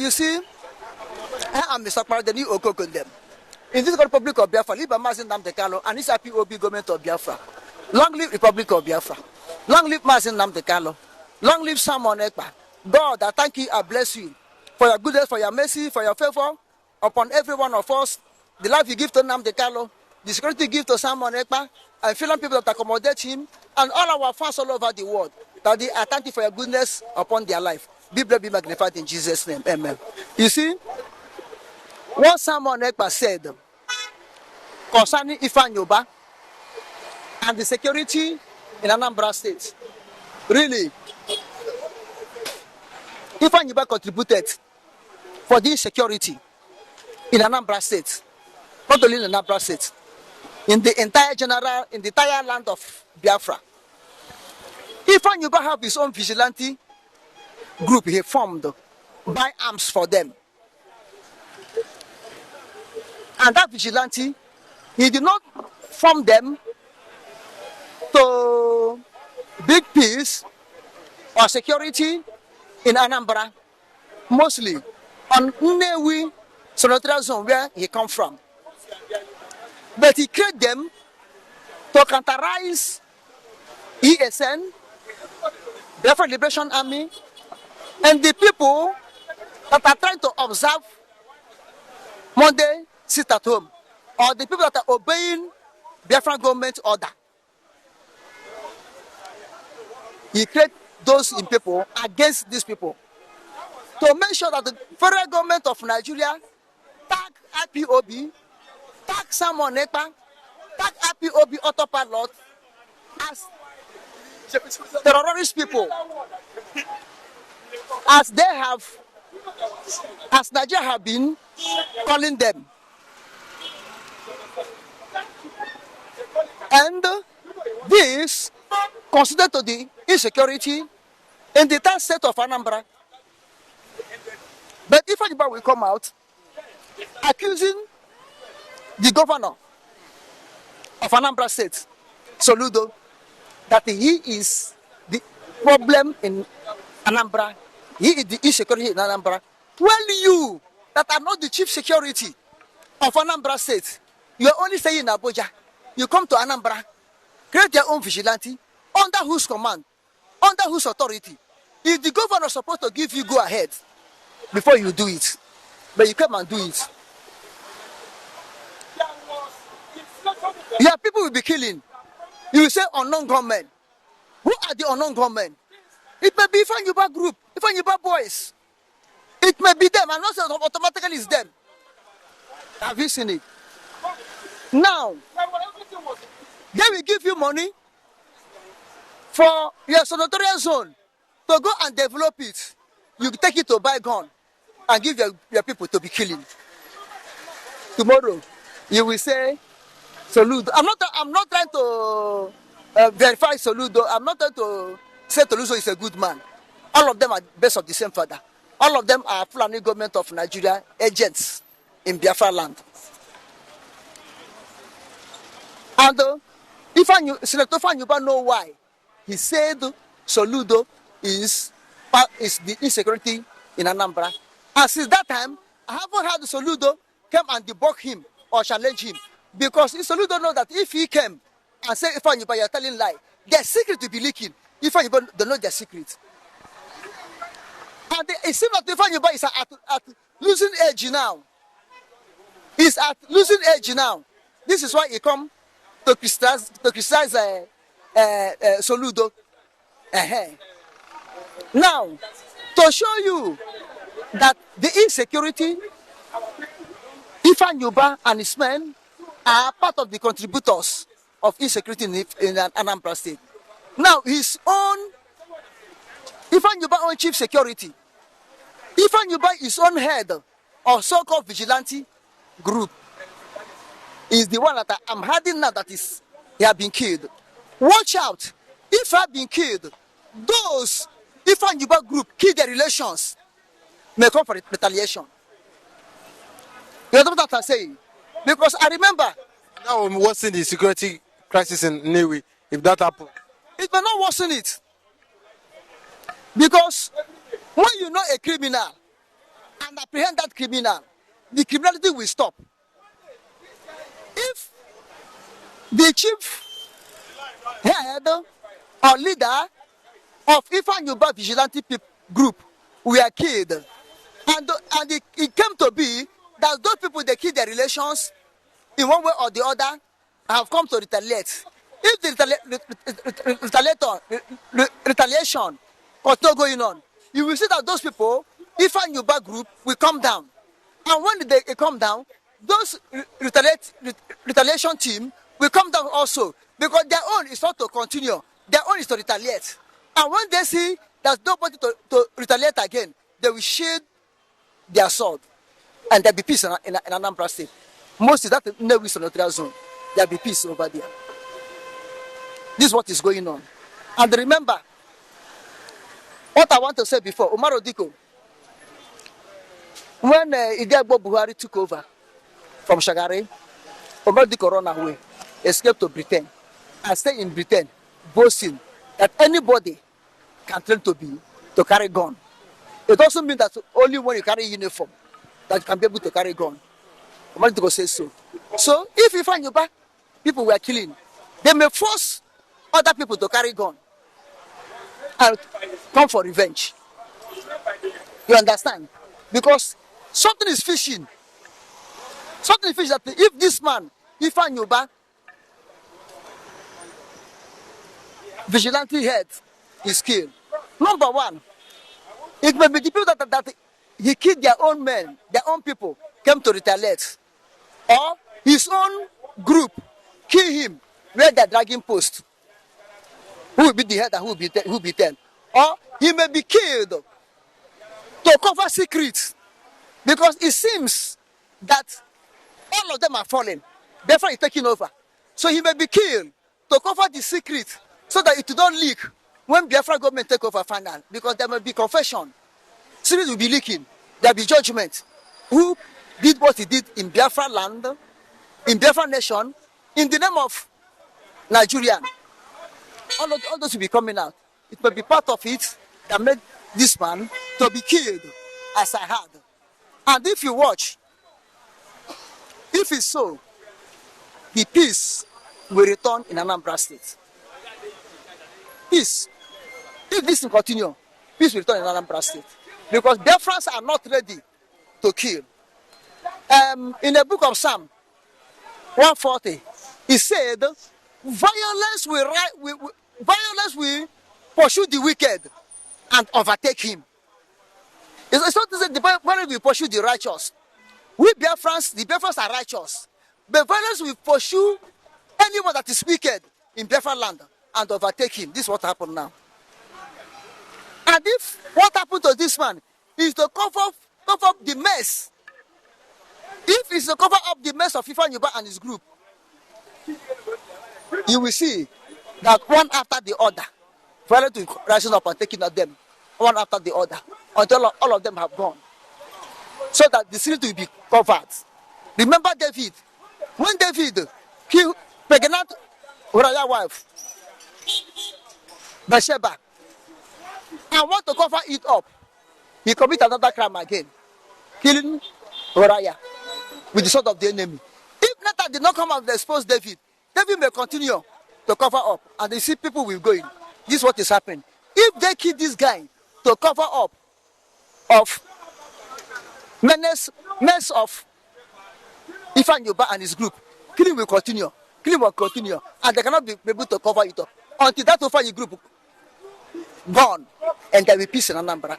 you see, I am Mr. Ekpa, the new Oko condemn. In this Republic of Biafra, live Mazin Nnamdi Kanu and this IPOB government of Biafra. Long live Republic of Biafra. Long live Mazin Nnamdi Kanu. Long live Simon Ekpa. God, I thank you, I bless you for your goodness, for your mercy, for your favor upon every one of us. The life you give to Nnamdi Kanu, the security you give to Simon Ekpa, and fellow people that accommodate him, and all our fans all over the world. Daddy, I thank you for your goodness upon their life. Be blessed, be magnified in Jesus' name. Amen. You see, what Simon Ekpa said concerning Ifeanyi and the security in Anambra State, really, Ifeanyi contributed for this security in Anambra State, not only in Anambra State, in the entire land of Biafra. Ifeanyi have his own vigilante group he formed, buy arms for them. And that vigilante, he did not form them to big peace or security in Anambra, mostly on Nnewi senatorial zone where he come from. But he created them to counterize ESN, Biafra Liberation Army, and the people that are trying to observe Monday sit at home, or the people that are obeying Biafra government order. He created those in people against these people to make sure that the federal government of Nigeria tag IPOB, tag Simon Ekpa, tag IPOB autopilot as terrorist people, as Nigeria have been calling them. And this considered to the insecurity in the entire state of Anambra. But if anybody will come out accusing the governor of Anambra State, Soludo, that he is the problem in Anambra, he is the insecurity in Anambra, well, you that are not the chief security of Anambra State, you are only staying in Abuja. You come to Anambra, create your own vigilante, under whose command, under whose authority. If the governor is supposed to give you go ahead before you do it, but you come and do it. Yeah, people will be killing. You will say unknown gunmen. Who are the unknown gunmen? It may be Ifeanyi group, Ifeanyi boys. It may be them, and not say automatically it's them. Have you seen it? Now, they will give you money for your senatorial zone to go and develop it. You take it to buy gun and give your people to be killing. Tomorrow, you will say, Soludo. I'm not trying to verify Soludo. I'm not trying to say Soludo is a good man. All of them are based on the same father. All of them are Fulani government of Nigeria agents in Biafra land. And Senator Ifeanyi know why. He said Soludo is the insecurity in Anambra. And since that time, I haven't had Soludo come and debug him or challenge him. Because Soludo know that if he came and say Ifeanyi you're telling lie, their secret will be leaking. Ifeanyi don't know their secret. And it seems that Ifeanyi is at losing age now. He's at losing age now. This is why he come to criticize Soludo. Now, to show you that the insecurity, Ifeanyi and his men are part of the contributors of insecurity in Anambra State. Now, his own, Ifeanyi own chief security, Ifeanyi his own head of so-called vigilante group, is the one that I'm hiding now that he has been killed. Watch out. If I have been killed, those Ifeanyi group kill their relations may come for retaliation. You know what I'm saying? Because I remember. Now I'm worsening the security crisis in Nnewi. If that happens, it may not worsen it. Because when you know a criminal and apprehend that criminal, the criminality will stop. If the chief head or leader of Ifeanyi vigilante group were killed, and it came to be that those people, they kill their relations in one way or the other, have come to retaliate. If the retaliation continue going on, you will see that those people, Ifeanyi group, will come down. And when they come down, those retaliation team will come down also, because their own is not to continue, their own is to retaliate. And when they see there's nobody to retaliate again, they will shield their sword, and there'll be peace in Anambra State. Most is that Nnewi senatorial zone. There'll be peace over there. This is what is going on. And remember, what I want to say before, Umar Odiko, when Igbo Buhari took over from Shagari, Umar Odiko ran away, escaped to Britain, and stayed in Britain, boasting that anybody can train to carry gun. It also means that only when you carry uniform that you can be able to carry gun. Umar Odiko says so. So if you find people were killing, they may force other people to carry gun and come for revenge. You understand? Because something is fishing. Something is fishing that if this man, Ifeanyi vigilante head, is killed, number one, it may be the people that he killed their own men, their own people, came to retaliate. Or his own group kill him where they're dragging post. Who will be the head and who will be tail? Or he may be killed to cover secrets, because it seems that all of them are falling. Biafra is taking over. So he may be killed to cover the secret so that it will not leak when Biafra government take over final, because there may be confession. Secret will be leaking. There will be judgment. Who did what he did in Biafra land, in Biafra nation, in the name of Nigerian. All those will be coming out. It may be part of it that made this man to be killed, as I had. And if you watch, if it's so, the peace will return in Anambra State. Peace. If this will continue, peace will return in Anambra State. Because Biafrans are not ready to kill. In the book of Psalm 140, it said, violence will pursue the wicked and overtake him. It's not to say the violence will pursue the righteous. We Biafrans, the Biafrans are righteous. But violence will pursue anyone that is wicked in Biafra land and overtake him. This is what happened now. And if what happened to this man is to cover up the mess, if it's to cover up the mess of Ifeanyi and his group, you will see that one after the other, violence will rising up and taking of them, one after the other, until all of them have gone. So that the city will be covered. Remember David. When David killed pregnant Uriah's wife, Bathsheba, and want to cover it up, he committed another crime again, killing Uriah with the sword of the enemy. If Nathan did not come out and expose David, David may continue to cover up, and you see people will go in. This is what is happening. If they kill this guy to cover up of mess of Ifeanyi and his group, killing will continue. Killing will continue, and they cannot be able to cover it up until that Ifeanyi group gone, and there will be peace in Anambra.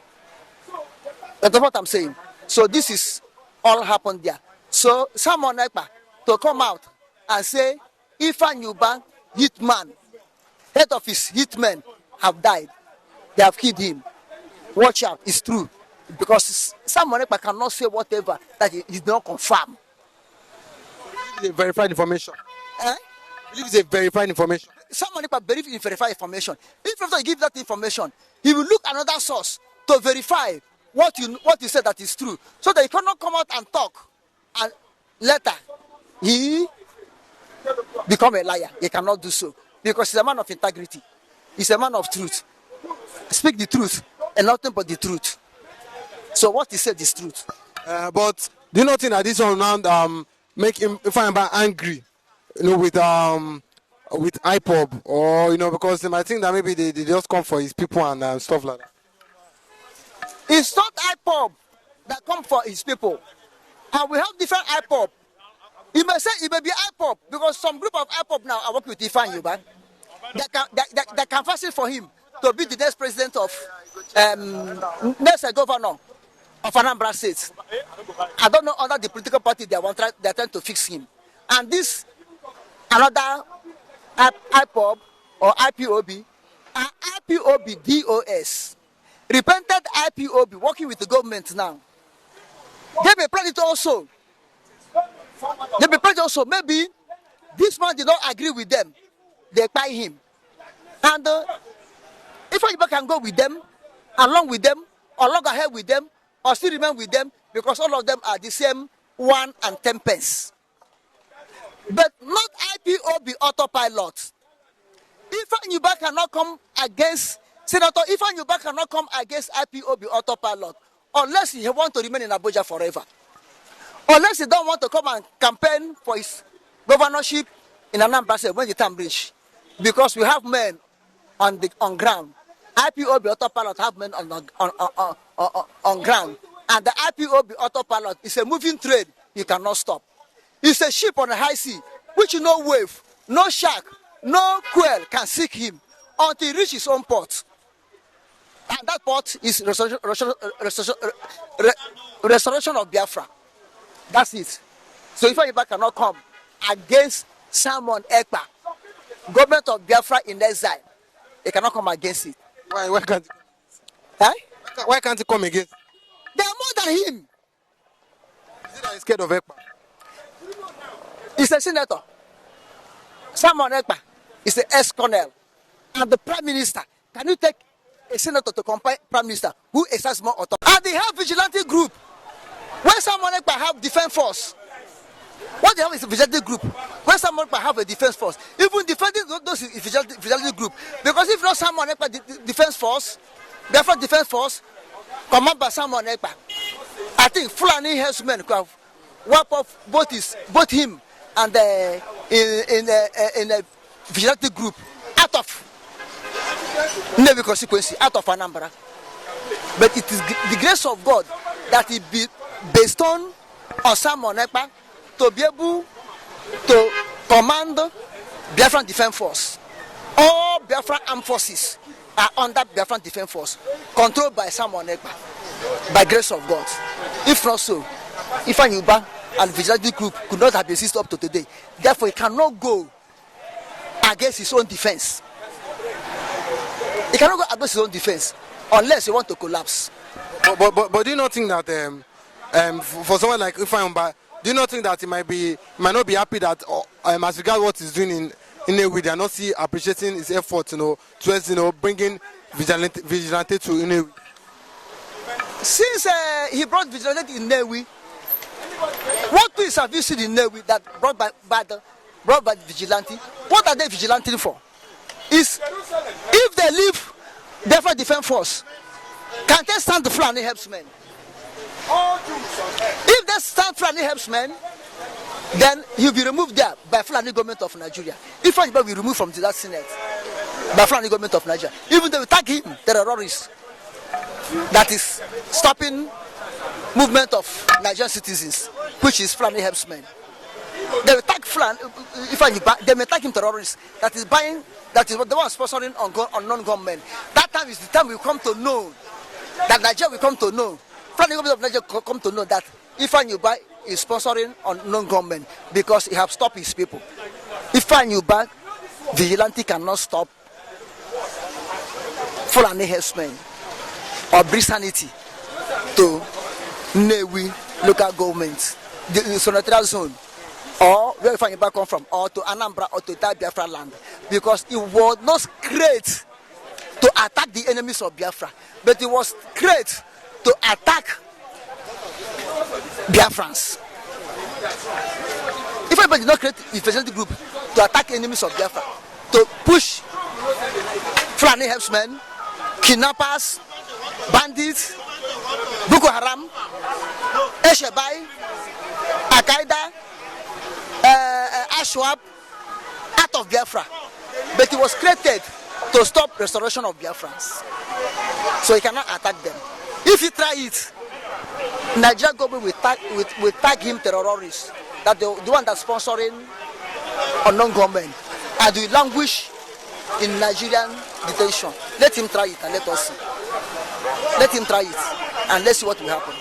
That's what I'm saying. So this is all happened there. So someone Ekpa to come out and say Ifeanyi hitman, head of his hitmen have died. They have killed him. Watch out, it's true. Because someone Ekpa cannot say whatever that he did not confirm. It's a verified information. Eh? I believe it's a verified information. Someone Ekpa believe in verified information. If after you give that information, he will look another source to verify what you said that is true. So that he cannot come out and talk. And later, he become a liar. He cannot do so. Because he's a man of integrity. He's a man of truth. Speak the truth and nothing but the truth. So what he said is truth. But do you not think that this one now make him Ifeanyi angry, with IPOB, or because they might think that maybe they just come for his people and stuff like that. It's not IPOB that come for his people, and we have different IPOB. You may say it may be IPOB because some group of IPOB now are working with Ifeanyi Ubah. They can facilitate for him to be the next president of next governor of Anambra State. I don't know under the political party they are trying to fix him, and this another IPOB or IPOB and IPOB DOS. Repented IPOB working with the government now. They may plan it also. Maybe this man did not agree with them. They buy him. And if anybody can go with them, along with them, or log ahead with them, or still remain with them, because all of them are the same 1 and 10 pence. But not IPOB autopilot. Ifeanyi Ubah cannot come against Senator Ifeanyi Ubah cannot come against IPOB autopilot unless he wants to remain in Abuja forever. Unless he don't want to come and campaign for his governorship in Anambra State when the time reach. Because we have men on ground. IPOB autopilot have men on ground. And the IPOB autopilot is a moving trade you cannot stop. It's a ship on the high sea, which no wave, no shark, no quail can seek him until he reaches his own port. And that port is restoration of Biafra. That's it. So Ifeanyi Ubah cannot come against Simon Ekpa, government of Biafra in exile. He cannot come against it. Why can't he? Huh? Why can't he come against? They are more than him. Is it that he's scared of Ekpa? He's a senator. Simon Ekpa is the ex-colonel. And the prime minister. Can you take a senator to compare prime minister who exercises more authority? And they have vigilante group. When Simon Ekpa have defense force, what they have is a vigilante group. When Simon Ekpa have a defense force, even defending those vigilante group, because if not Simon Ekpa defense force, therefore defense force, commanded by Simon Ekpa, I think Fulani herdsmen could have wiped off both him and in a vigilante group out of Nnewi consequence, out of Anambra. But it is the grace of God that it be based on Simon Ekpa to be able to command Biafran Defense Force. All Biafran armed forces are under Biafran Defense Force, controlled by Simon Ekpa, by grace of God. If not so, Ifeanyi Ubah and vigilante group could not have existed up to today. Therefore, he cannot go against his own defense. He cannot go against his own defense unless he wants to collapse. But do you not think that for someone like Ifeanyi Ubah, do you not think that he might not be happy that as regards what he's doing in Nnewi, they are not appreciating his efforts, towards bringing vigilante to Nnewi? Since he brought vigilante in Nnewi, what things have you seen in Nnewi that brought by the vigilante? What are they vigilanting for? Is if they leave Biafra Defense Force, can they stand the Fulani herdsmen? If they stand Fulani herdsmen, then he'll be removed there by Fulani government of Nigeria. If Ifeanyi Ubah will be removed from that Senate by Fulani government of Nigeria, even though we tag him terrorist, that is stopping movement of Nigerian citizens, which is Fulani herdsmen. They will tag Ifeanyi Ubah, they may tag him terrorist, that is the one sponsoring on non-government. That time is the time we come to know that Nigeria will come to know. Fulani government of Nigeria come to know that Ifeanyi Ubah is sponsoring on non-government because he has stopped his people. Ifeanyi Ubah vigilante cannot stop Fulani herdsmen or bring sanity to Nnewi local government, the senatorial zone, or where Ifeanyi Ubah come from, or to Anambra or to Biafra land, because it was not great to attack the enemies of Biafra, but it was great to attack Biafrans. If anybody did not create a vigilante group to attack enemies of Biafra, to push Fulani herdsmen, kidnappers, bandits, Boko Haram, Al-Shabaab, Al-Qaeda, Ashwab out of Biafra. But it was created to stop restoration of Biafrans. So he cannot attack them. If he try it, Nigeria government will tag him terrorist. That the one that's sponsoring unknown government and will languish in Nigerian detention. Let him try it and let us see. Let him try it and let's see what will happen.